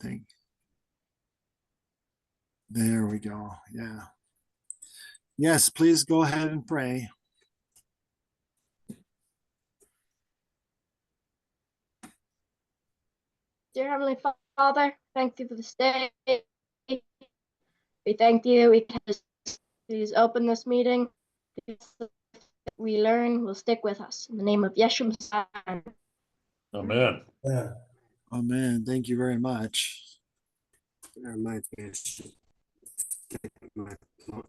think. There we go. Yeah. Yes, please go ahead and pray. Dear Heavenly Father, thank you for this day. We thank you. We can please open this meeting. We learn will stick with us. In the name of Yeshua Messiah. Amen. Yeah. Amen. Thank you very much. That reminds me, I should stick my phone-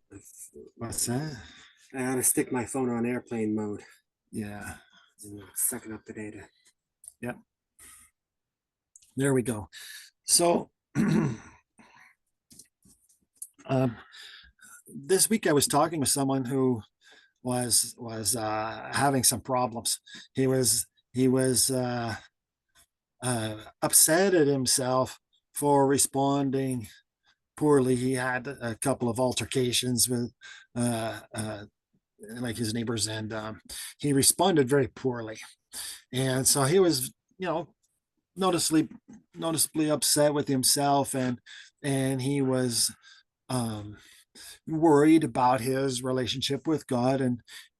What's that? I ought to stick my phone on airplane mode Yeah. and sucking up the data. Yep. There we go. So this week I was talking with someone who was having some problems. He was upset at himself for responding poorly. He had a couple of altercations with like his neighbors, and he responded very poorly. And so he was, noticeably upset with himself, and he was um, worried about his relationship with God,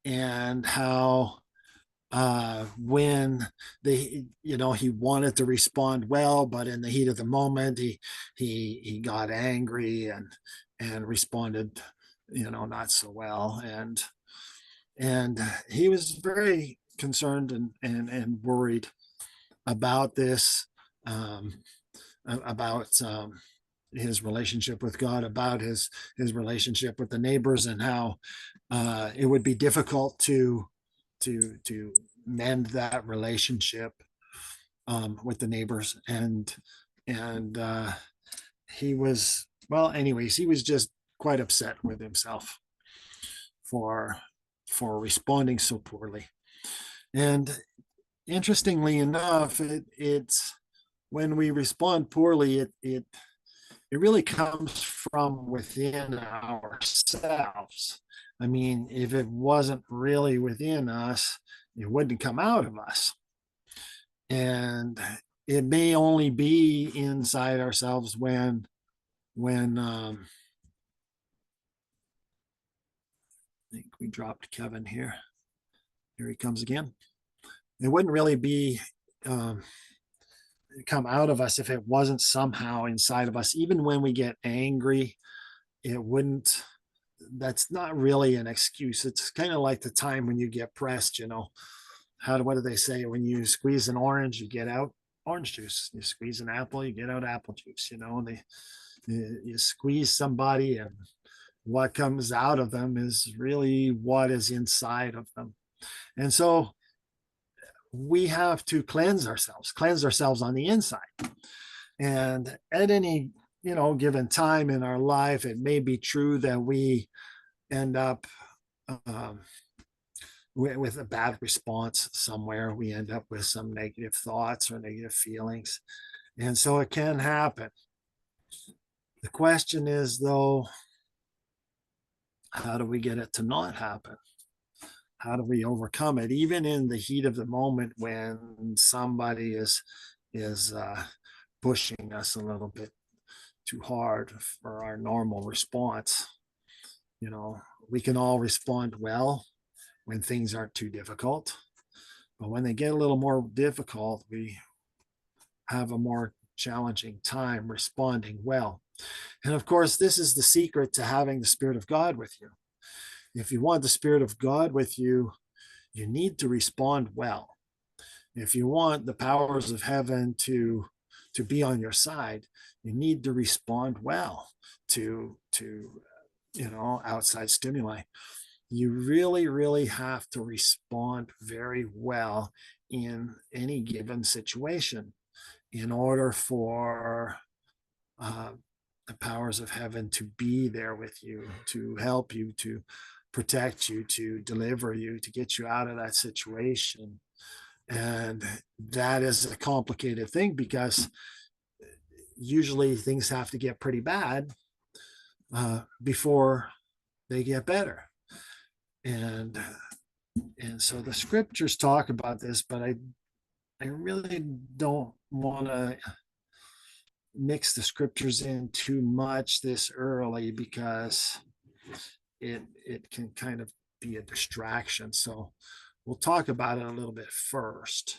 and how when he wanted to respond well, but in the heat of the moment he got angry and responded not so well, and he was very concerned and worried about this, about his relationship with God, about his relationship with the neighbors, and how it would be difficult to mend that relationship with the neighbors. And he was, well, anyways, he was just quite upset with himself for responding so poorly. And interestingly enough, it's when we respond poorly, it really comes from within ourselves. I mean, if it wasn't really within us, it wouldn't come out of us. And it may only be inside ourselves when I think we dropped Kevin here. Here he comes again. It wouldn't really be come out of us if it wasn't somehow inside of us. Even when we get angry, it wouldn't. That's not really an excuse. It's kind of like the time when you get pressed. What do they say? When you squeeze an orange, you get out orange juice. You squeeze an apple, you get out apple juice. You squeeze somebody, and what comes out of them is really what is inside of them. And so we have to cleanse ourselves on the inside. And at any given time in our life, it may be true that we end up with a bad response somewhere. We end up with some negative thoughts or negative feelings, and so it can happen. The question is, though, how do we get it to not happen? How do we overcome it, even in the heat of the moment when somebody is pushing us a little bit too hard for our normal response? We can all respond well when things aren't too difficult, but when they get a little more difficult, we have a more challenging time responding well. And of course, this is the secret to having the Spirit of God with you. If you want the Spirit of God with you, you need to respond well. If you want the powers of heaven to be on your side, you need to respond well to outside stimuli. You really, really have to respond very well in any given situation in order for the powers of heaven to be there with you, to help you, to protect you, to deliver you, to get you out of that situation. And that is a complicated thing, because usually things have to get pretty bad before they get better. And so the scriptures talk about this, but I really don't want to mix the scriptures in too much this early, because it can kind of be a distraction. So we'll talk about it a little bit first,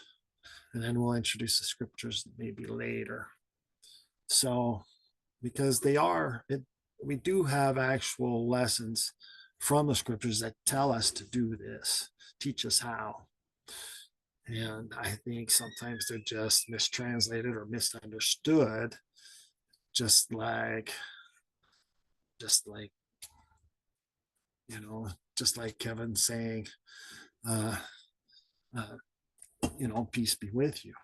and then we'll introduce the scriptures maybe later. So, because we do have actual lessons from the scriptures that tell us to do this, teach us how. And I think sometimes they're just mistranslated or misunderstood, just like, just like, just like Kevin saying, uh, peace be with you.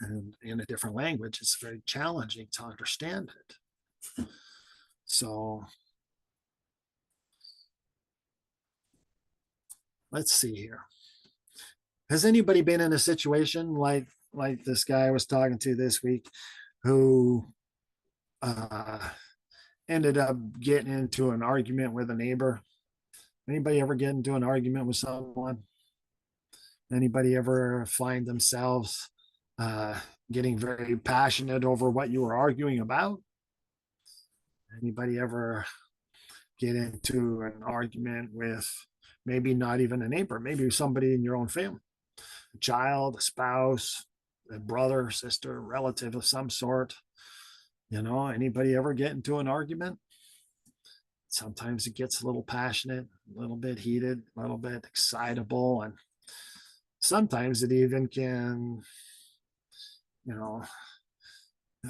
And in a different language, it's very challenging to understand it. So let's see here. Has anybody been in a situation like this guy I was talking to this week, who ended up getting into an argument with a neighbor? Anybody ever get into an argument with someone? Anybody ever find themselves getting very passionate over what you were arguing about? Anybody ever get into an argument with maybe not even a neighbor, maybe somebody in your own family, a child, a spouse, a brother, sister, relative of some sort? Anybody ever get into an argument? Sometimes it gets a little passionate, a little bit heated, a little bit excitable, and sometimes it even can,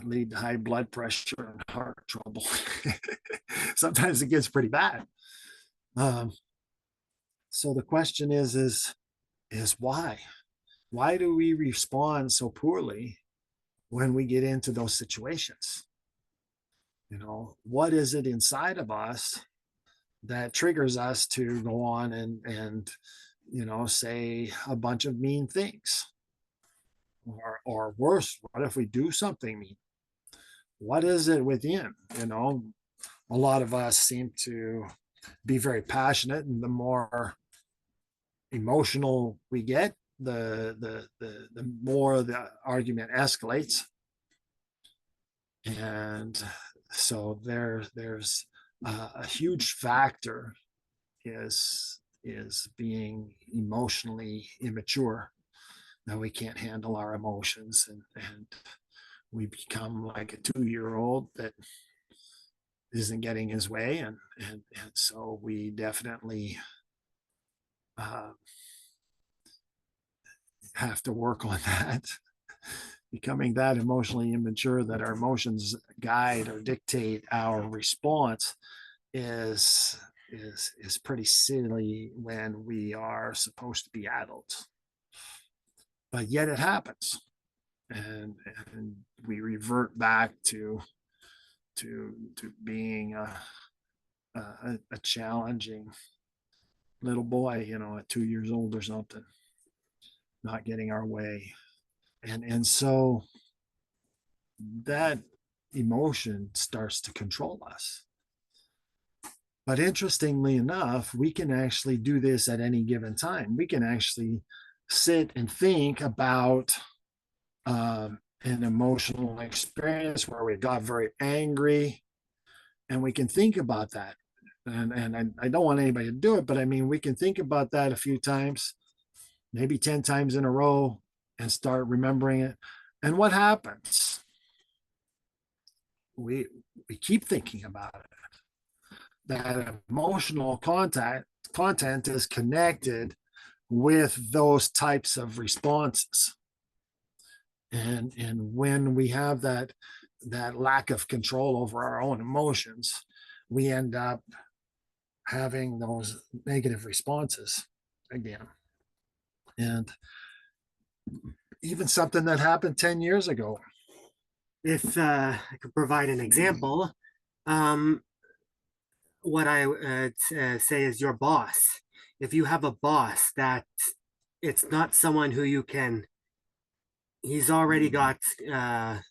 lead to high blood pressure and heart trouble. Sometimes it gets pretty bad. So the question is why? Why do we respond so poorly when we get into those situations? What is it inside of us that triggers us to go on and say a bunch of mean things? Or worse, what if we do something mean? What is it within? A lot of us seem to be very passionate, and the more emotional we get, the more the argument escalates. And so there's a huge factor is being emotionally immature. Now we can't handle our emotions, and we become like a 2-year-old that isn't getting his way, and so we definitely have to work on that. Becoming that emotionally immature that our emotions guide or dictate our response is pretty silly when we are supposed to be adults. But yet it happens, and we revert back to being a challenging little boy, at 2 years old or something, not getting our way. And so that emotion starts to control us. But interestingly enough, we can actually do this at any given time. We can actually sit and think about an emotional experience where we got very angry, and we can think about that. And I don't want anybody to do it, but I mean, we can think about that a few times, maybe 10 times in a row, and start remembering it. And what happens? We keep thinking about it. That emotional content is connected with those types of responses. And when we have that lack of control over our own emotions, we end up having those negative responses again. And even something that happened 10 years ago. If I could provide an example, what I would say is your boss. If you have a boss that it's not someone who you can, he's already got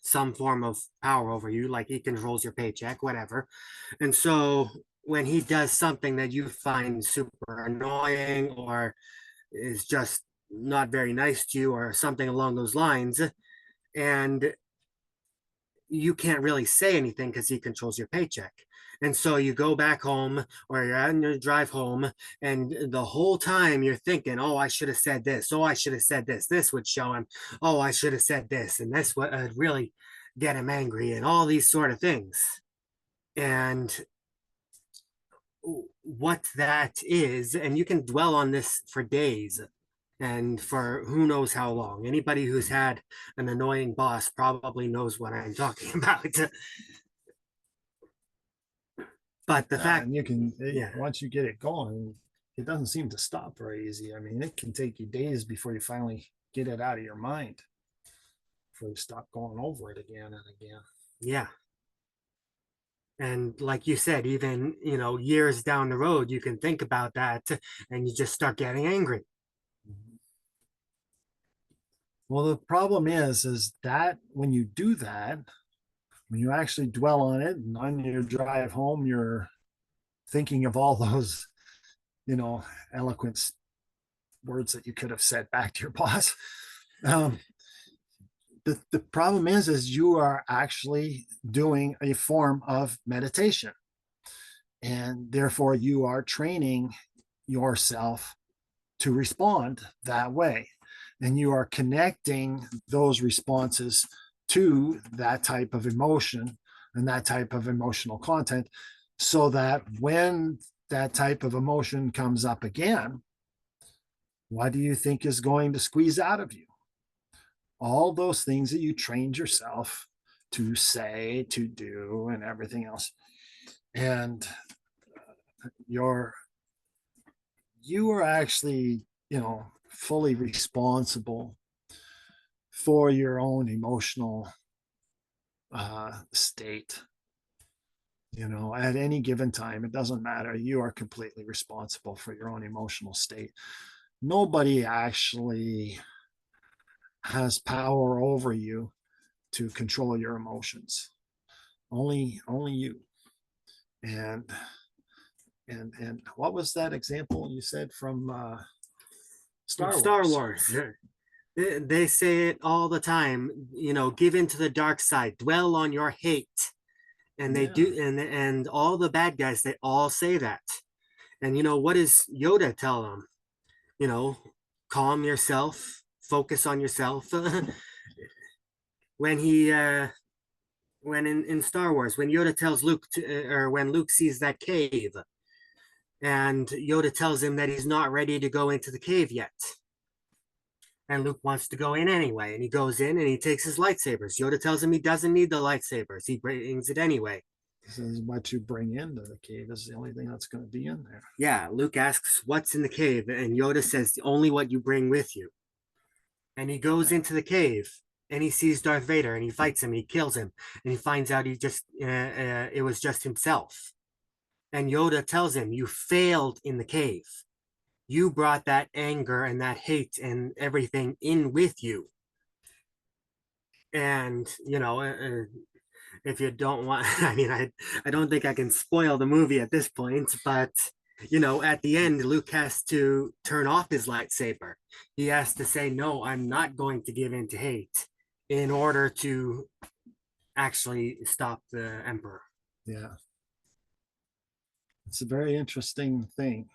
some form of power over you, like he controls your paycheck, whatever. And so when he does something that you find super annoying or is just not very nice to you or something along those lines, and you can't really say anything because he controls your paycheck. And so you go back home or you're on your drive home, and the whole time you're thinking, oh, I should have said this. Oh, I should have said this. This would show him. Oh, I should have said this. And this would really get him angry and all these sort of things. And what that is, and you can dwell on this for days and for who knows how long. Anybody who's had an annoying boss probably knows what I'm talking about. But the fact, and you can, yeah. once you get it going, it doesn't seem to stop very easy. I mean, it can take you days before you finally get it out of your mind, before you stop going over it again and again. Yeah. And like you said, even, years down the road, you can think about that and you just start getting angry. Well, the problem is that when you do that, when you actually dwell on it and on your drive home, you're thinking of all those, eloquent words that you could have said back to your boss. The problem is you are actually doing a form of meditation. And therefore you are training yourself to respond that way. And you are connecting those responses to that type of emotion and that type of emotional content, so that when that type of emotion comes up again, what do you think is going to squeeze out of you? All those things that you trained yourself to say, to do, and everything else. And you are actually, fully responsible for your own emotional state. At any given time, it doesn't matter. You are completely responsible for your own emotional state. Nobody actually has power over you to control your emotions. Only you. And what was that example you said from Star Wars. They say it all the time, give into the dark side, dwell on your hate. And they do, and all the bad guys, they all say that. And what does Yoda tell them? Calm yourself, focus on yourself. When he when in Star Wars, when Yoda tells Luke or when Luke sees that cave, and Yoda tells him that he's not ready to go into the cave yet. And Luke wants to go in anyway, and he goes in and he takes his lightsabers. Yoda tells him he doesn't need the lightsabers. He brings it anyway. This is what you bring into the cave is the only thing that's going to be in there. Yeah, Luke asks, what's in the cave? And Yoda says, only what you bring with you. And he goes into the cave and he sees Darth Vader and he fights him, he kills him, and he finds out it was just himself. And Yoda tells him, you failed in the cave. You brought that anger and that hate and everything in with you. And, if you don't want, I don't think I can spoil the movie at this point, but, at the end, Luke has to turn off his lightsaber. He has to say, no, I'm not going to give in to hate in order to actually stop the Emperor. Yeah. It's a very interesting thing.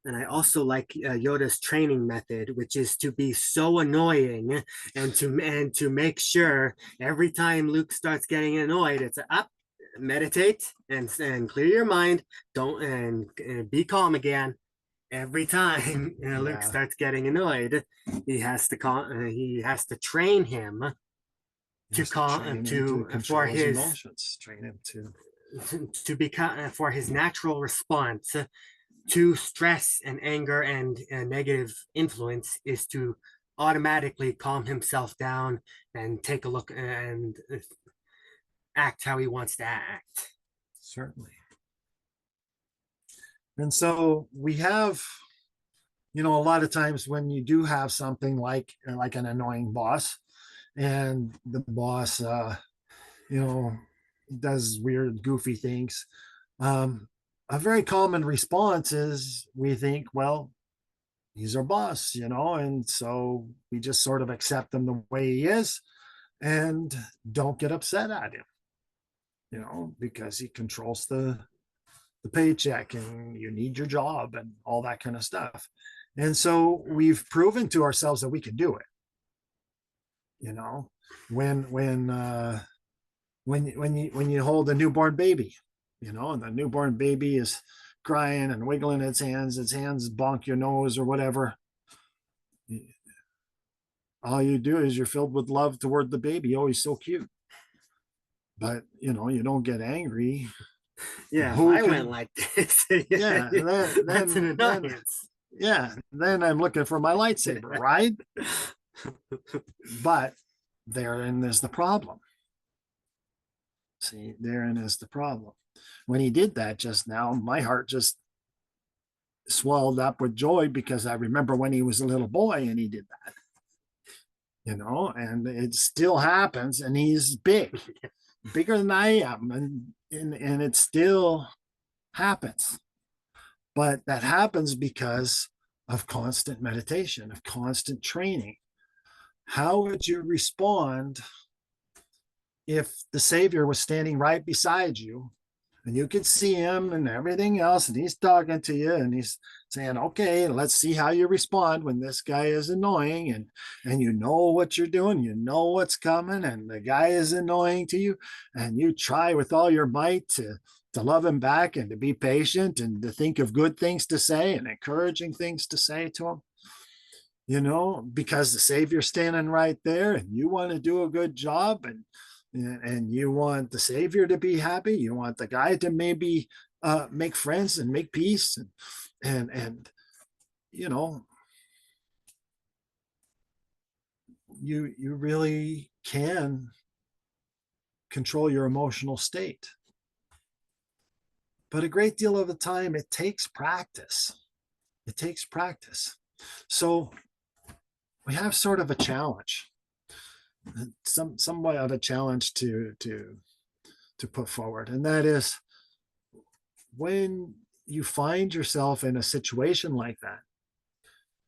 And I also like Yoda's training method, which is to be so annoying and to make sure every time Luke starts getting annoyed, it's up, meditate and clear your mind, don't and be calm again. Every time Luke starts getting annoyed, he has to train him to calm for his emotions, train him to become for his natural response to stress and anger and negative influence is to automatically calm himself down and take a look and act how he wants to act. Certainly. And so we have, a lot of times when you do have something like an annoying boss, and the boss, does weird, goofy things. A very common response is we think, well, he's our boss, and so we just sort of accept him the way he is and don't get upset at him, because he controls the paycheck and you need your job and all that kind of stuff. And so we've proven to ourselves that we can do it. When you hold a newborn baby, and the newborn baby is crying and wiggling its hands bonk your nose or whatever. All you do is you're filled with love toward the baby. Oh, he's so cute. But you don't get angry. Yeah, if Who I can- went like this, Yeah, that's an then- annoyance. Yeah, then I'm looking for my lightsaber, right? But therein is the problem. See, therein is the problem. When he did that just now, my heart just swelled up with joy because I remember when he was a little boy and he did that. And it still happens, and he's big, bigger than I am, and it still happens. But that happens because of constant meditation, of constant training. How would you respond if the Savior was standing right beside you and you could see him and everything else, and he's talking to you and he's saying, okay, let's see how you respond when this guy is annoying, and you know what you're doing, you know what's coming, and the guy is annoying to you, and you try with all your might to love him back and to be patient and to think of good things to say and encouraging things to say to him, because the Savior's standing right there and you want to do a good job, and you want the Savior to be happy. You want the guy to maybe make friends and make peace, and you really can control your emotional state. But a great deal of the time, it takes practice. It takes practice. So we have sort of a challenge, somewhat of a challenge to put forward, and that is, when you find yourself in a situation like that,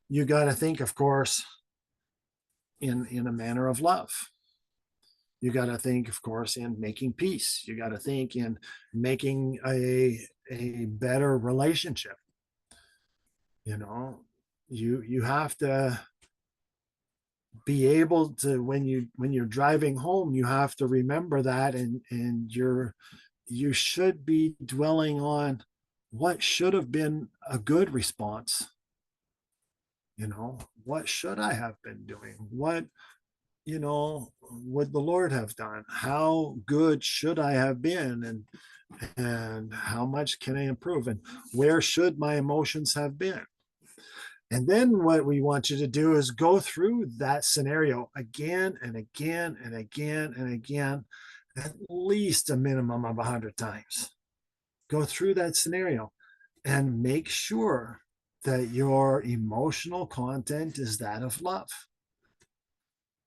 you got to think, of course, in a manner of love. You got to think, of course, in making peace. You got to think in making a better relationship. You have to be able to, when you're driving home, you have to remember that, and you should be dwelling on what should have been a good response. What should I have been doing? What would the Lord have done? How good should I have been? And how much can I improve? And where should my emotions have been? And then what we want you to do is go through that scenario again and again and again and again, at least a minimum of 100 times. Go through that scenario and make sure that your emotional content is that of love.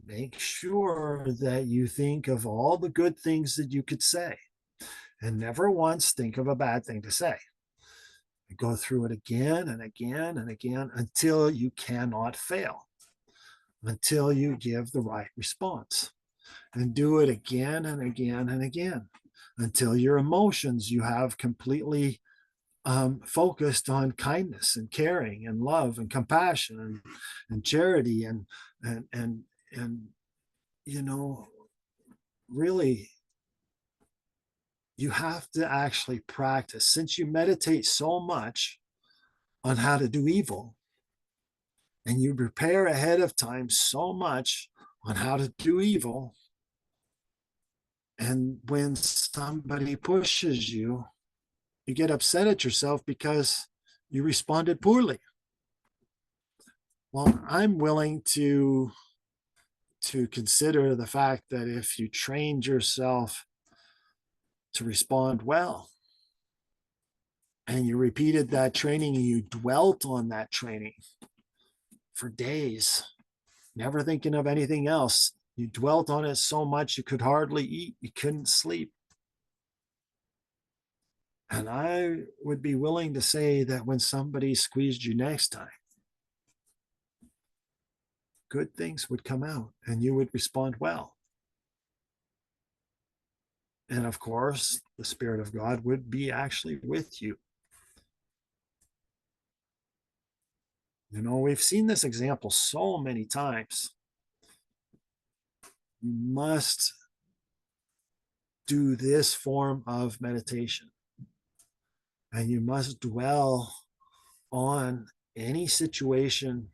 Make sure that you think of all the good things that you could say, and never once think of a bad thing to say. Go through it again and again and again until you cannot fail, until you give the right response, and do it again and again and again until your emotions you have completely focused on kindness and caring and love and compassion and charity and really, you have to actually practice. Since you meditate so much on how to do evil, and you prepare ahead of time so much on how to do evil, and when somebody pushes you, you get upset at yourself because you responded poorly. Well, I'm willing to consider the fact that if you trained yourself to respond well, and you repeated that training, and you dwelt on that training for days, never thinking of anything else, you dwelt on it so much you could hardly eat, you couldn't sleep. And I would be willing to say that when somebody squeezed you next time, good things would come out and you would respond well. And of course, the Spirit of God would be actually with you. You know, we've seen this example so many times. You must do this form of meditation, and you must dwell on any situation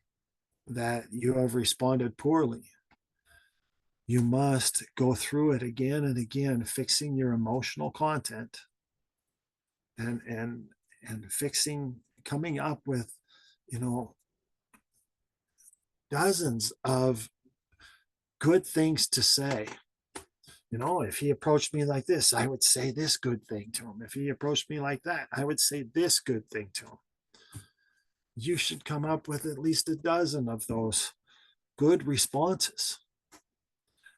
that you have responded poorly. You must go through it again and again, fixing your emotional content and fixing, coming up with, you know, dozens of good things to say. You know, if he approached me like this, I would say this good thing to him. If he approached me like that, I would say this good thing to him. You should come up with at least a dozen of those good responses.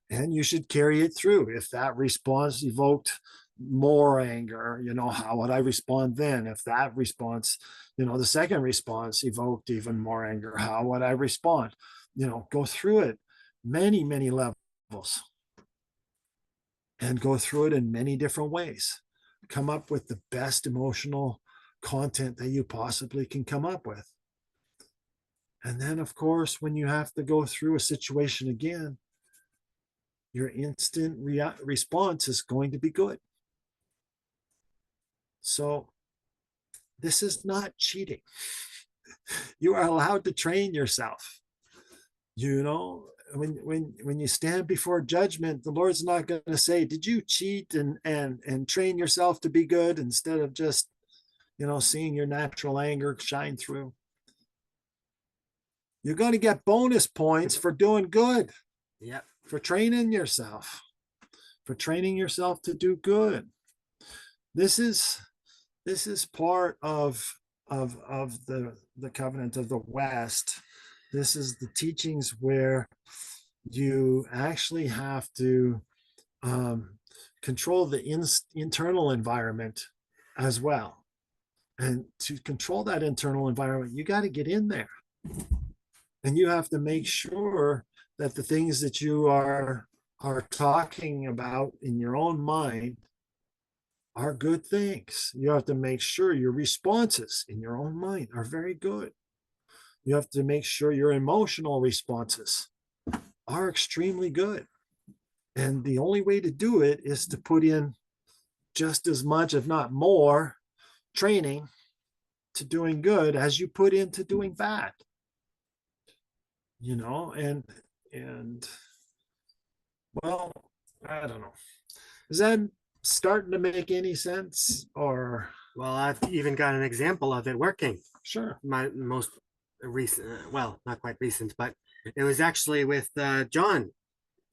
And you should carry it through. If that response evoked more anger, you know, how would I respond then? If that response, you know, the second response evoked even more anger, how would I respond? You know, go through it many, many levels and go through it in many different ways. Come up with the best emotional content that you possibly can come up with. And then, of course, when you have to go through a situation again, your instant response is going to be good. So this is not cheating. You are allowed to train yourself. You know, when you stand before judgment, the Lord's not going to say, did you cheat and train yourself to be good, instead of just, you know, seeing your natural anger shine through. You're going to get bonus points for doing good. Yep. For training yourself, to do good. This is part of the covenant of the West. This is the teachings where you actually have to control the internal environment as well. And to control that internal environment, you got to get in there, and you have to make sure that the things that you are talking about in your own mind are good things. You have to make sure your responses in your own mind are very good. You have to make sure your emotional responses are extremely good. And the only way to do it is to put in just as much, if not more, training to doing good as you put into doing bad. You know, and well, I don't know. Is that starting to make any sense? Or Well, I've even got an example of it working. sure. My most recent, well, not quite recent, but it was actually with John.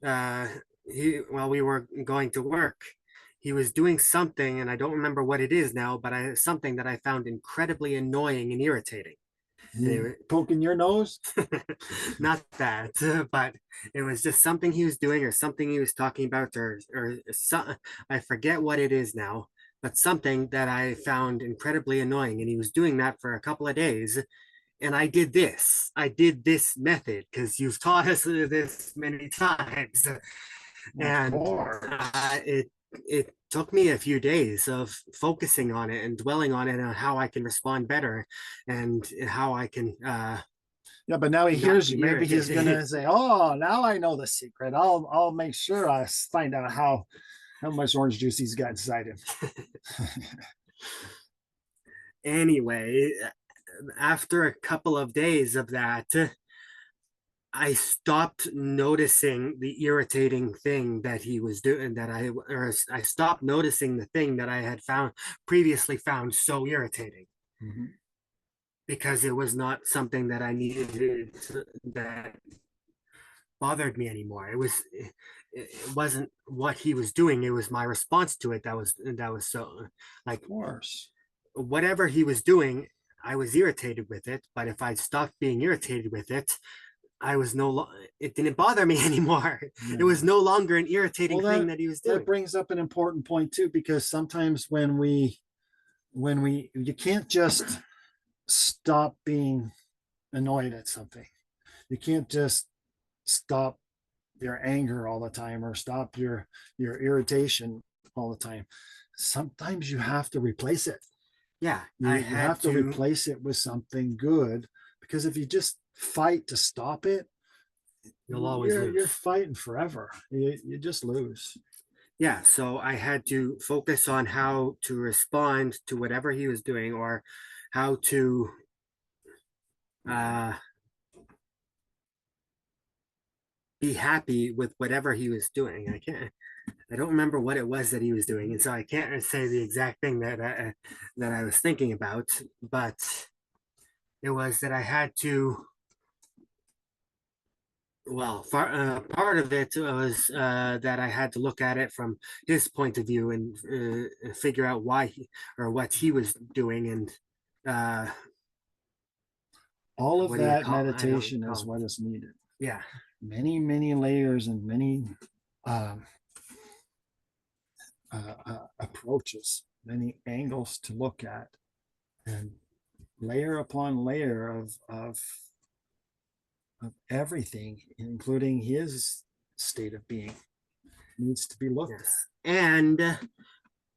While we were going to work, he was doing something, and I don't remember what it is now, but something that I found incredibly annoying and irritating. You poking your nose? Not that, but it was just something he was doing, or something he was talking about, or I forget what it is now, but something that I found incredibly annoying. And he was doing that for a couple of days. And I did this method because you've taught us this many times. And it took me a few days of focusing on it and dwelling on it, and how I can respond better, and how I can yeah, but now he hears you. Maybe he's irritated. gonna say, oh, now I know the secret. I'll make sure I find out how much orange juice he's got inside him. Anyway, after a couple of days of that, I stopped noticing the irritating thing that he was doing, I stopped noticing the thing that I had previously found so irritating. Mhm. Because it was not something that I needed that bothered me anymore. It wasn't what he was doing, it was my response to it that was so, like, Of course. whatever he was doing, I was irritated with it. But if I stopped being irritated with it, it didn't bother me anymore. Yeah. It was no longer an irritating Well, thing that he was doing. That brings up an important point too, because sometimes when you can't just stop being annoyed at something. You can't just stop your anger all the time or stop your irritation all the time. Sometimes you have to replace it. Yeah, You, I you had have to replace it with something good, because if you just fight to stop it, you'll always you're lose. fighting forever. You just lose. Yeah, so I had to focus on how to respond to whatever he was doing, or how to uh, be happy with whatever he was doing. I don't remember what it was that he was doing, and so I can't say the exact thing that I was thinking about, but it was that I had to. Well, part of it was that I had to look at it from his point of view and figure out why or what he was doing, and uh, All of what do you that call? I don't meditation is call. what is needed. Yeah, Many layers and many um, approaches, many angles to look at, and layer upon layer of everything, including his state of being, needs to be looked yes, and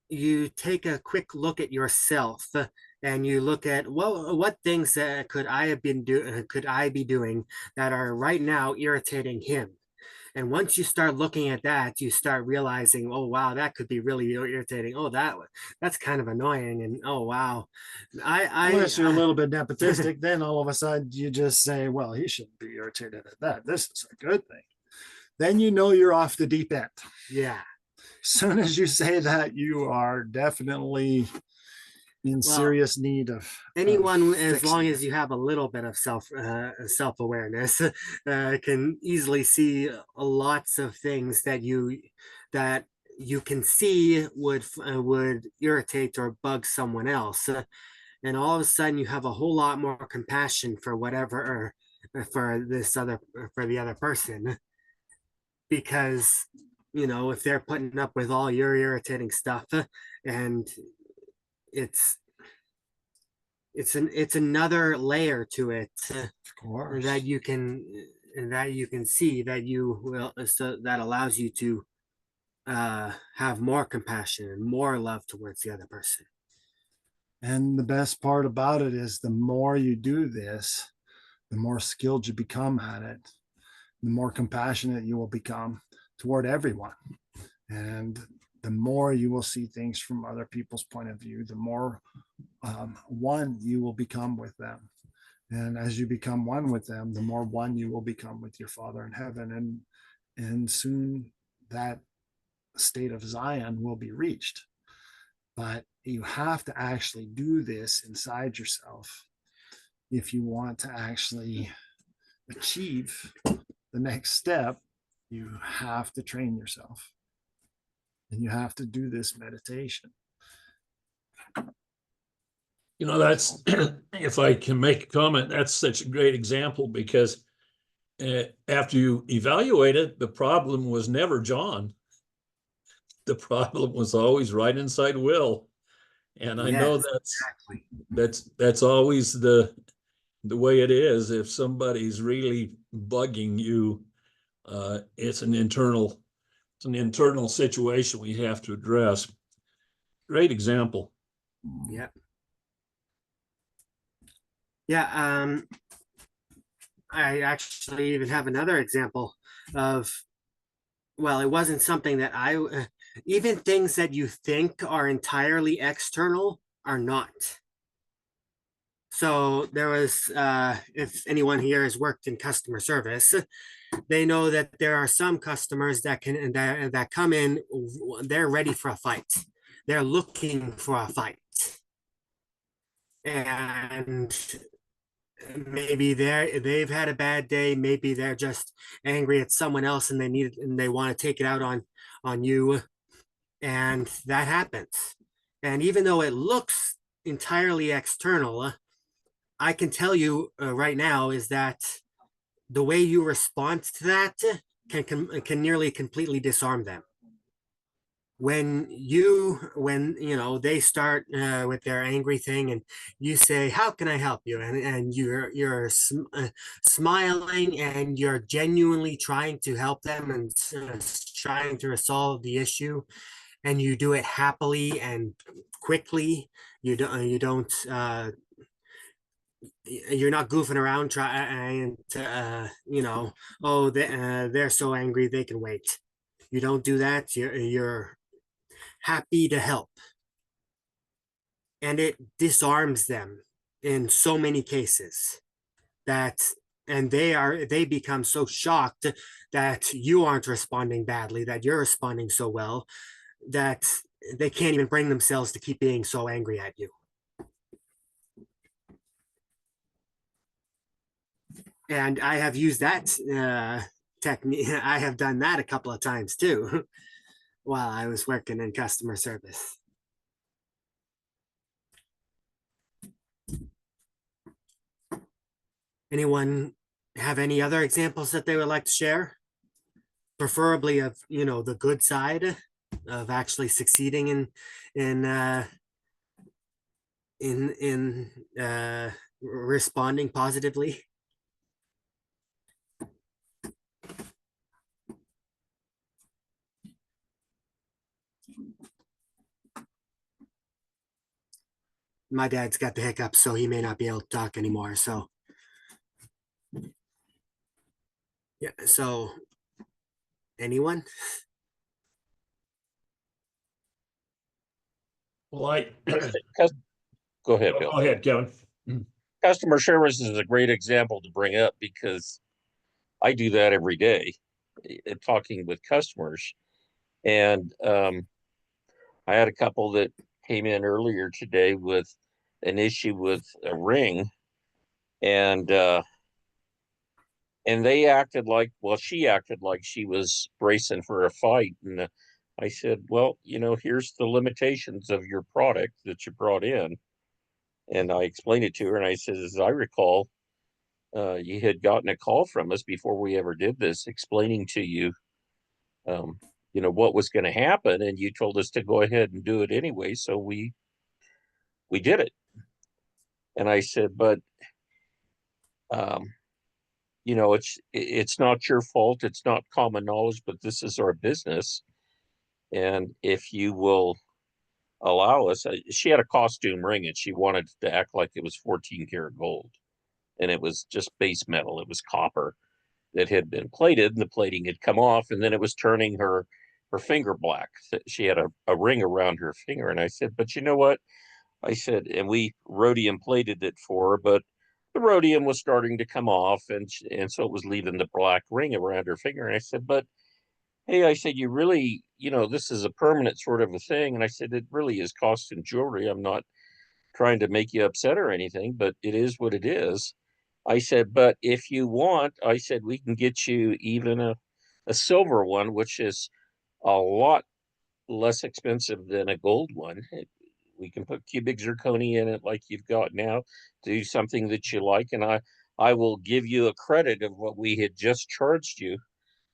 you take a quick look at yourself, and you look at, well, what things could I be doing that are right now irritating him. And once you start looking at that, you start realizing, oh wow, that could be really irritating. Oh, that's kind of annoying. And oh wow, unless you're a I little bit nepotistic. Then all of a sudden you just say, well, he shouldn't be irritated at that, this is a good thing. Then you know you're off the deep end. yeah. As soon as you say that, you are definitely in Well, serious need of anyone, as long fixing. as you have a little bit of self-awareness, can easily see lots of things that you can see would irritate or bug someone else, and all of a sudden you have a whole lot more compassion for whatever, for the other person, because if they're putting up with all your irritating stuff, and it's it's another layer to it, Of course. that you can see, that you will, so that allows you to have more compassion and more love towards the other person. And the best part about it is the more you do this, the more skilled you become at it, the more compassionate you will become toward everyone. And the more you will see things from other people's point of view, the more one you will become with them. And as you become one with them, the more one you will become with your Father in heaven. And soon that state of Zion will be reached. But you have to actually do this inside yourself if you want to actually achieve the next step. You have to train yourself, and you have to do this meditation. That's, if I can make a comment, that's such a great example, because after you evaluate it, the problem was never John. The problem was always right inside Will. And I know Yes, that's always the way it is. If somebody's really bugging you, it's an internal situation we have to address. Great example. yeah, yeah. I actually even have another example of, well, it wasn't something that even things that you think are entirely external are not. So there was, if anyone here has worked in customer service, they know that there are some customers that come in, they're ready for a fight. They're looking for a fight. And maybe they've had a bad day, maybe they're just angry at someone else and they want to take it out on you, and that happens. And even though it looks entirely external, I can tell you right now is that the way you respond to that can nearly completely disarm them. when they start with their angry thing, and you say, how can I help you, and you're smiling, and you're genuinely trying to help them, and trying to resolve the issue, and you do it happily and quickly. You don't you're not goofing around trying to oh, they're so angry they can wait. You don't do that. You're happy to help, and it disarms them in so many cases, that and they become so shocked that you aren't responding badly, that you're responding so well, that they can't even bring themselves to keep being so angry at you. And I have used that technique. I have done that a couple of times too while I was working in customer service. Anyone have any other examples that they would like to share? Preferably of, the good side of actually succeeding in responding positively. My dad's got the hiccups, so he may not be able to talk anymore. So yeah, so anyone? Well, I, Go ahead, Bill. go ahead, Kevin. Customer service is a great example to bring up because I do that every day, talking with customers. And I had a couple that came in earlier today with an issue with a ring, and they acted like, well, she acted like she was bracing for a fight. And I said, well, here's the limitations of your product that you brought in. And I explained it to her, and I said, as I recall, you had gotten a call from us before we ever did this, explaining to you, what was going to happen, and you told us to go ahead and do it anyway. So we did it. And I said, but it's not your fault. It's not common knowledge, but this is our business. And if you will allow us, she had a costume ring, and she wanted to act like it was 14 karat gold, and it was just base metal. It was copper that had been plated, and the plating had come off, and then it was turning her finger black. She had a ring around her finger. And I said, but you know what? I said, and we rhodium plated it for her, but the rhodium was starting to come off, and so it was leaving the black ring around her finger. And I said, but hey, I said, you really, this is a permanent sort of a thing. And I said, it really is costume jewelry. I'm not trying to make you upset or anything, but it is what it is. I said, but if you want, I said, we can get you even a silver one, which is a lot less expensive than a gold one. We can put cubic zirconia in it like you've got now, do something that you like, and I will give you a credit of what we had just charged you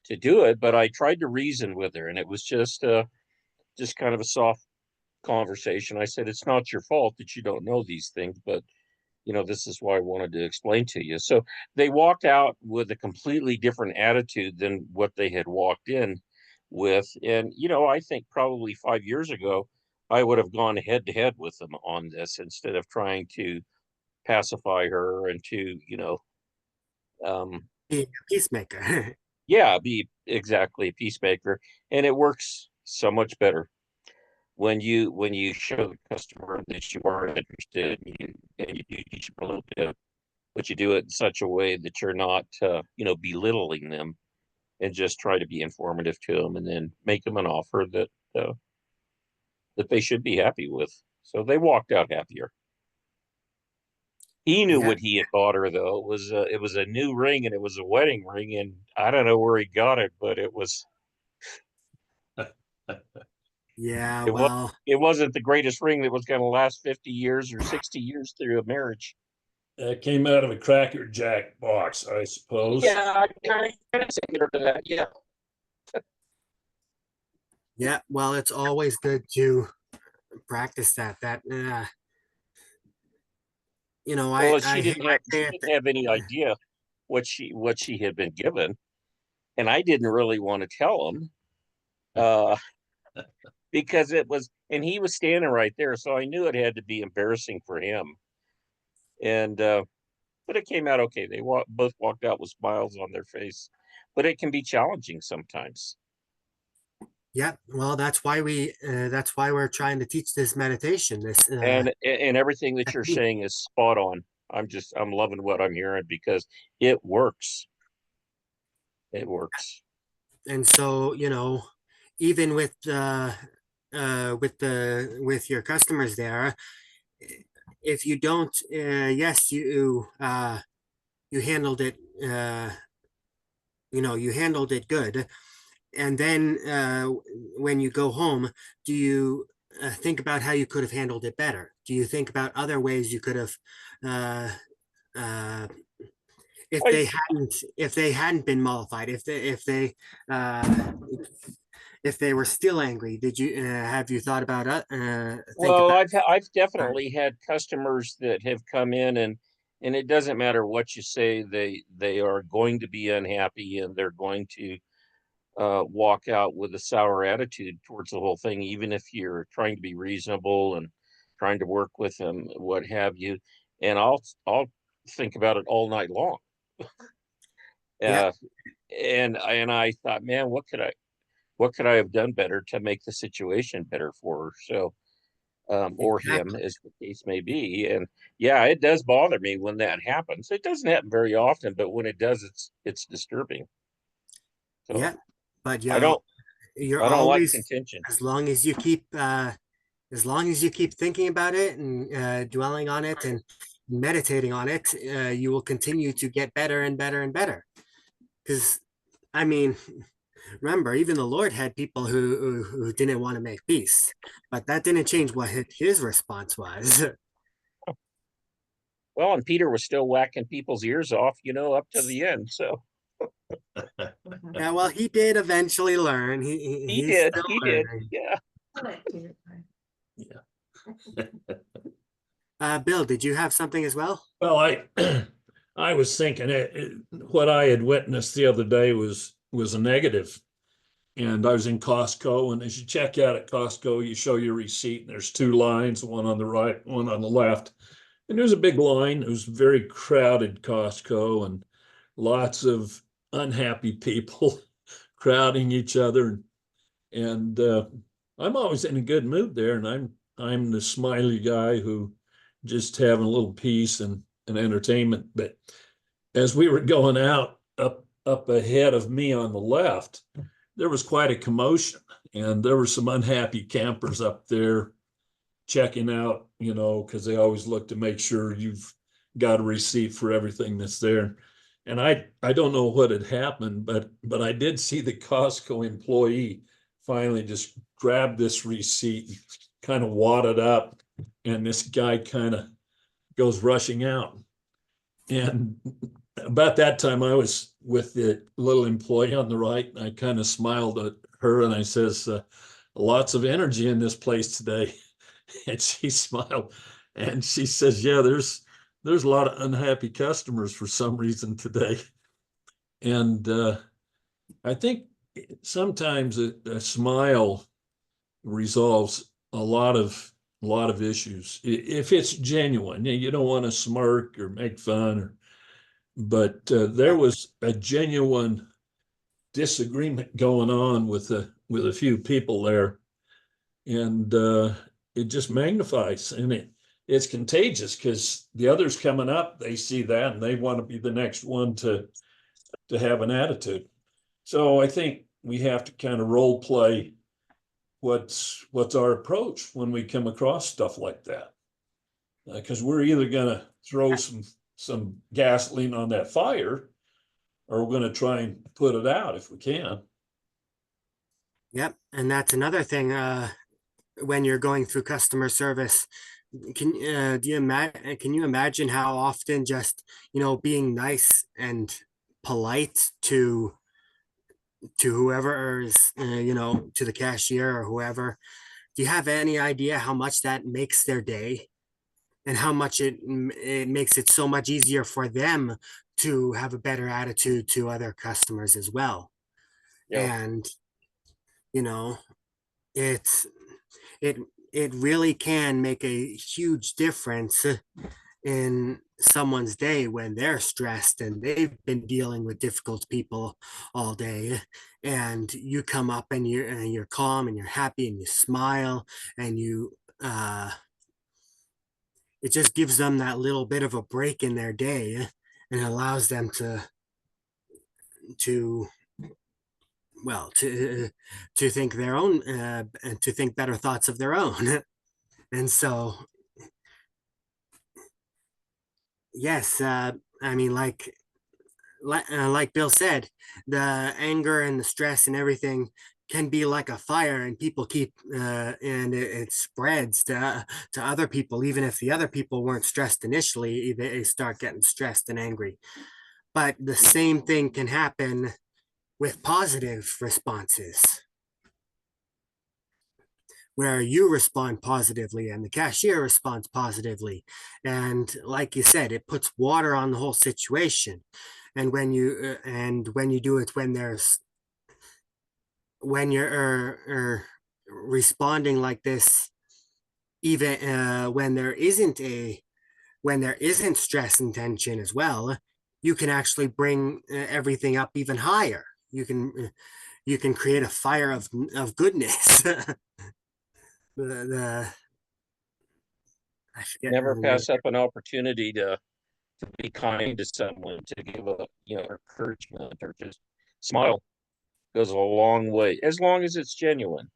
to do it. But I tried to reason with her, and it was just kind of a soft conversation. I said, it's not your fault that you don't know these things, but this is why I wanted to explain to you. So they walked out with a completely different attitude than what they had walked in with. And, I think probably 5 years ago, I would have gone head to head with them on this instead of trying to pacify her and to, Be a peacemaker. yeah, be exactly a peacemaker. And it works so much better when you show the customer that you are interested, and you do teach them a little bit, but you do it in such a way that you're not belittling them, and just try to be informative to them, and then make them an offer that they should be happy with. So they walked out happier. He knew Yeah. what he had bought her, though. It was a new ring, and it was a wedding ring, and I don't know where he got it, but it Yeah, was well, it wasn't the greatest ring that was going to last 50 years or 60 years through a marriage. It came out of a Cracker Jack box, I suppose. Yeah, I kind of similar to that. Yeah. Yeah, well, it's always good to practice that. Well, I hate I she say it. didn't have any idea what she had been given, and I didn't really want to tell him uh, because it was, and he was standing right there, so I knew it had to be embarrassing for him. And but it came out okay. Both walked out with smiles on their face, but it can be challenging sometimes. Yeah, well, that's why we're trying to teach this meditation. And everything that you're Technique. saying is spot on. I'm loving what I'm hearing because it works. It works. And so, even with your customers there, if you don't, yes, you handled it, you handled it good. And then when you go home, do you think about how you could have handled it better? Do you think about other ways you could have, uh, uh, I, if they hadn't been mollified, uh, if they were still angry? Did you have you thought about think well, about I've that? definitely had customers that have come in and it doesn't matter what you say, they are going to be unhappy and they're going to walk out with a sour attitude towards the whole thing, even if you're trying to be reasonable and trying to work with them, what have you. And I'll think about it all night long. Yeah, Uh, and I thought, man, what could I have done better to make the situation better for her? So or him, exactly. as the case may be. And yeah, it does bother me when that happens. It doesn't happen very often, but when it does, it's disturbing. So Yeah, but I don't you're I don't like always, contention. as long as you keep as long as you keep thinking about it and dwelling on it and meditating on it, you will continue to get better and better and better. Because I mean, remember, even the Lord had people who didn't want to make peace, but that didn't change what his response was. Well, and Peter was still whacking people's ears off, up to the end. So Yeah, well, he did eventually learn. He's still he did. learning. Yeah. Yeah. Bill, did you have something as well? Well, I was thinking what I had witnessed the other day was a negative. And I was in Costco, and as you check out at Costco, you show your receipt, and there's two lines, one on the right, one on the left. And there's a big line. It was very crowded Costco and lots of unhappy people crowding each other. And I'm always in a good mood there, and I'm the smiley guy who just having a little peace and entertainment. But as we were going out up ahead of me on the left, there was quite a commotion, and there were some unhappy campers up there checking out, because they always look to make sure you've got a receipt for everything that's there. And I don't know what had happened, but I did see the Costco employee finally just grab this receipt, kind of wad it up, and this guy kind of goes rushing out. And about that time, I was with the little employee on the right, and I kind of smiled at her and I says, lots of energy in this place today. And she smiled and she says, yeah, there's a lot of unhappy customers for some reason today. And I think sometimes a smile resolves a lot of issues if it's genuine. You don't want to smirk or make fun, but there was a genuine disagreement going on with a few people there, and it just magnifies, and it's contagious because the others coming up, they see that and they want to be the next one to have an attitude. So I think we have to kind of role play what's our approach when we come across stuff like that, because we're either going to throw some gasoline on that fire, or we're going to try and put it out if we can. Yep, and that's another thing. When you're going through customer service, can you imagine how often just being nice and polite to to whoever is, to the cashier or whoever, do you have any idea how much that makes their day? And how much it makes it so much easier for them to have a better attitude to other customers as well. Yeah. And you know, it's it it really can make a huge difference in someone's day when they're stressed and they've been dealing with difficult people all day, and you come up and you're calm and you're happy and you smile and you it just gives them that little bit of a break in their day, and allows them to well to think their own and to think better thoughts of their own. And so yes, I mean, like Bill said, the anger and the stress and everything can be like a fire, and people keep and it spreads to other people, even if the other people weren't stressed initially, they start getting stressed and angry. But the same thing can happen with positive responses, where you respond positively and the cashier responds positively. And like you said, it puts water on the whole situation. And when you do it when you're responding like this, even when there isn't stress and tension as well, you can actually bring everything up even higher. You can create a fire of goodness. The I forget Never the word. pass up an opportunity to be kind to someone, to give a, encouragement, or just smile goes a long way, as long as it's genuine.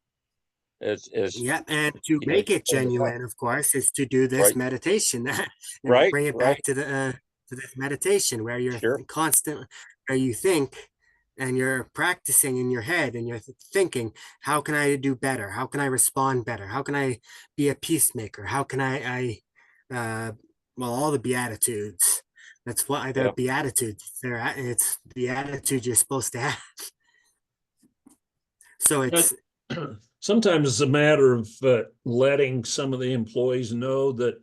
As Yeah, and to you make it pointed out. genuine, of course, is to do this Right, meditation and right, bring it back right. to this meditation where you're Sure. constant, where you think and you're practicing in your head and you're thinking, how can I do better? How can I respond better? How can I be a peacemaker? How can well, all the beatitudes. That's why they're Yeah. beatitudes. It's the attitude you're supposed to have. So it's Sometimes it's a matter of letting some of the employees know that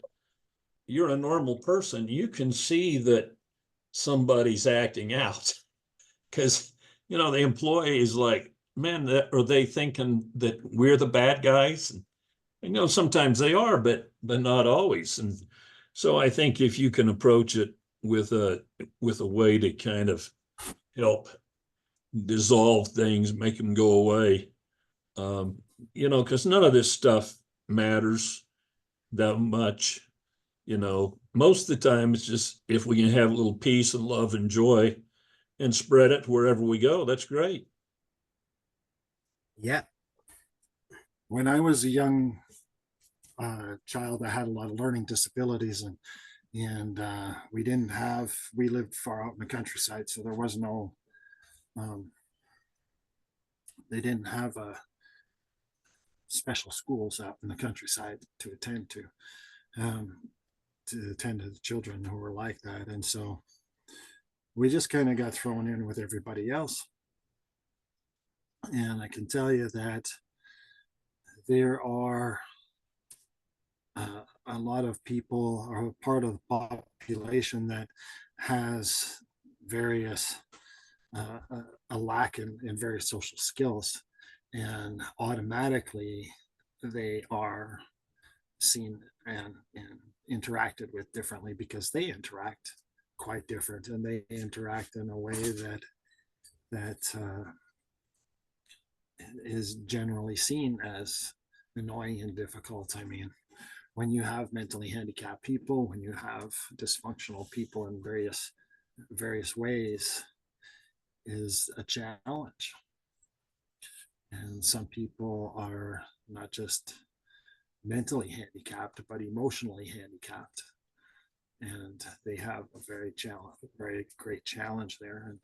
you're a normal person. You can see that somebody's acting out because, the employee is like, man, are they thinking that we're the bad guys? And, sometimes they are, but not always. And so I think if you can approach it with a way to kind of help dissolve things, make them go away, because none of this stuff matters that much. Most of the time it's just if we can have a little peace and love and joy and spread it wherever we go, that's great. yeah. When I was a young child, I had a lot of learning disabilities, and we lived far out in the countryside, so there was no they didn't have special schools out in the countryside to attend um, to the children who were like that. And so we just kind of got thrown in with everybody else. And I can tell you that there are a lot of people, or part of the population, that has various a lack in various social skills, and automatically they are seen and interacted with differently because they interact quite different, and they interact in a way that is generally seen as annoying and difficult. I mean, when you have mentally handicapped people, when you have dysfunctional people in various ways, is a challenge. And some people are not just mentally handicapped, but emotionally handicapped. And they have a very great challenge there.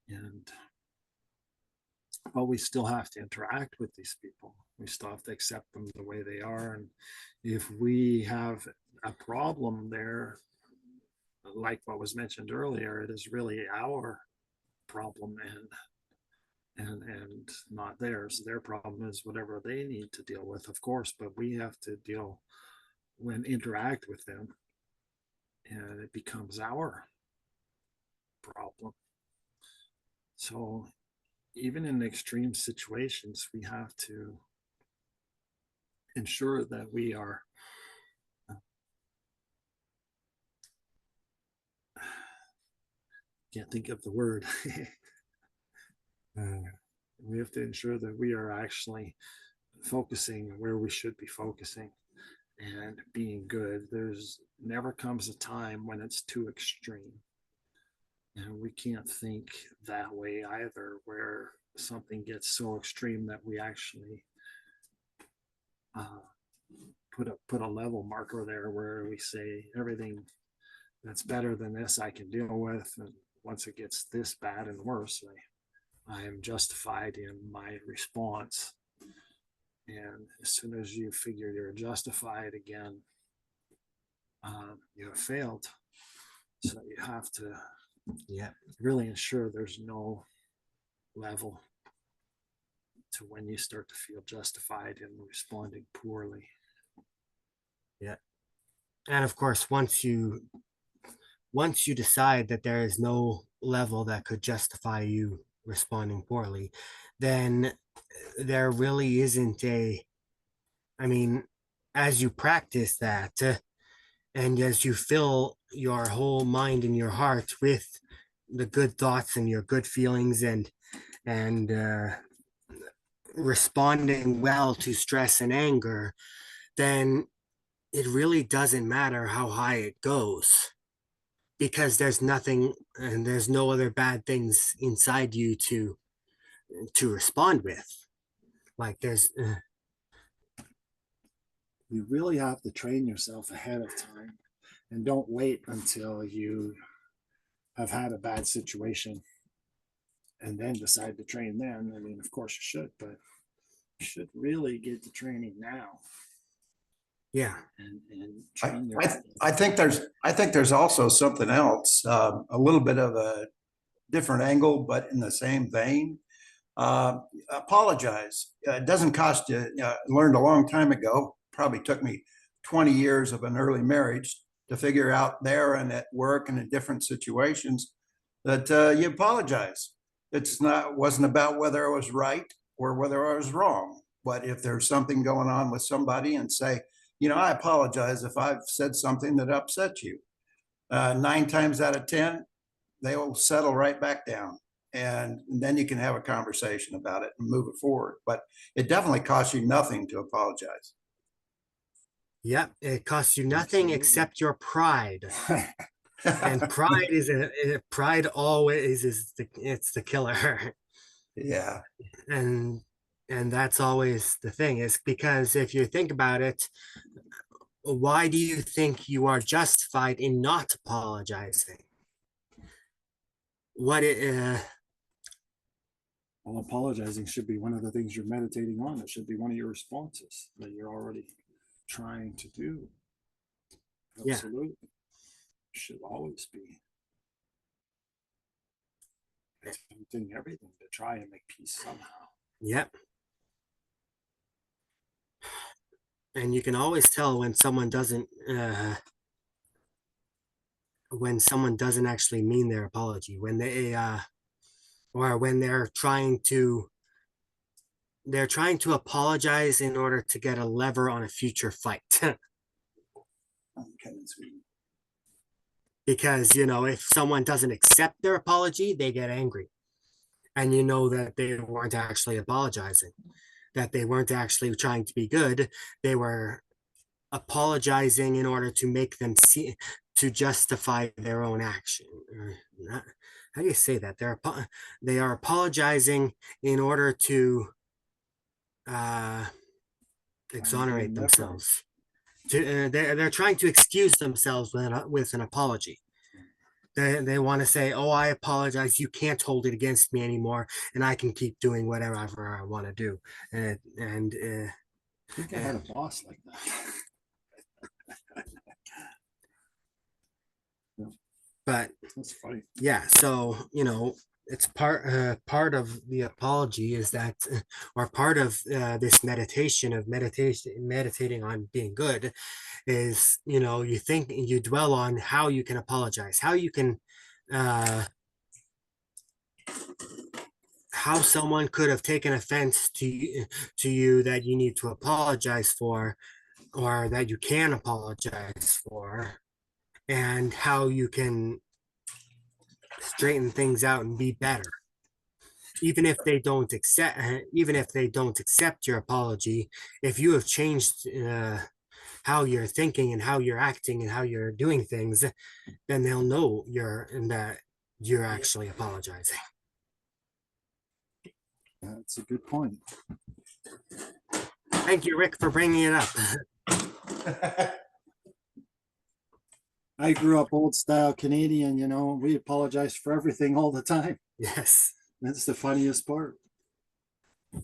And but we still have to interact with these people. We still have to accept them the way they are. And if we have a problem there, like what was mentioned earlier, it is really our problem, and not theirs. Their problem is whatever they need to deal with, of course, but we have to deal when interact with them, and it becomes our problem. So even in extreme situations, we have to ensure that we are can't think of the word. We have to ensure that we are actually focusing where we should be focusing and being good. There's never comes a time when it's too extreme. And we can't think that way either, where something gets so extreme that we actually put a level marker there where we say everything that's better than this I can deal with, and once it gets this bad and worse, I am justified in my response. And as soon as you figure you're justified again, you have failed. So you have to really ensure there's no level to when you start to feel justified in responding poorly. And of course, once you decide that there is no level that could justify you responding poorly, then there really isn't I mean, as you practice that, and as you fill your whole mind and your heart with the good thoughts and your good feelings and responding well to stress and anger, then it really doesn't matter how high it goes, because there's nothing and there's no other bad things inside you to respond with. Like there's You really have to train yourself ahead of time, and don't wait until you have had a bad situation and then decide to train then. I mean, of course you should, but you should really get the training now yeah, and train your I think there's also something else, a little bit of a different angle, but in the same vein. Apologize. It doesn't cost you. Learned a long time ago. Probably took me 20 years of an early marriage to figure out there and at work and in different situations that you apologize. Wasn't about whether I was right or whether I was wrong. But if there's something going on with somebody, and say, I apologize if I've said something that upset you. 9 times out of 10, they will settle right back down. And then you can have a conversation about it and move it forward. But it definitely costs you nothing to apologize. yep, it costs you nothing except your pride. And pride pride always is it's the killer. Yeah. and that's always the thing, is because if you think about it, why do you think you are justified in not apologizing? Well, apologizing should be one of the things you're meditating on. It should be one of your responses that you're already trying to do. Yeah. Absolutely. Should always be attempting everything to try and make peace somehow. yep. And you can always tell when someone doesn't actually mean their apology, when they or when they're trying to apologize in order to get a lever on a future fight. Because if someone doesn't accept their apology, they get angry, and that they weren't actually apologizing, that they weren't actually trying to be good. They were apologizing in order to make them see, to justify their own action. How do you say that? They are apologizing in order to exonerate themselves. They're trying to excuse themselves with an apology. They want to say, "Oh, I apologize. You can't hold it against me anymore, and I can keep doing whatever I want to do." I think I had a boss like that. But That's funny. yeah, so it's part of the apology is that, or part of this meditating on being good is, you dwell on how you can apologize, how you can uh how someone could have taken offense to you that you need to apologize for, or that you can apologize for, and how you can straighten things out and be better. Even if they don't accept your apology, if you have changed how you're thinking and how you're acting and how you're doing things, then they'll know that you're actually apologizing. That's a good point. Thank you, Rick, for bringing it up. I grew up old style Canadian, we apologize for everything all the time. Yes. That's the funniest part. Yeah.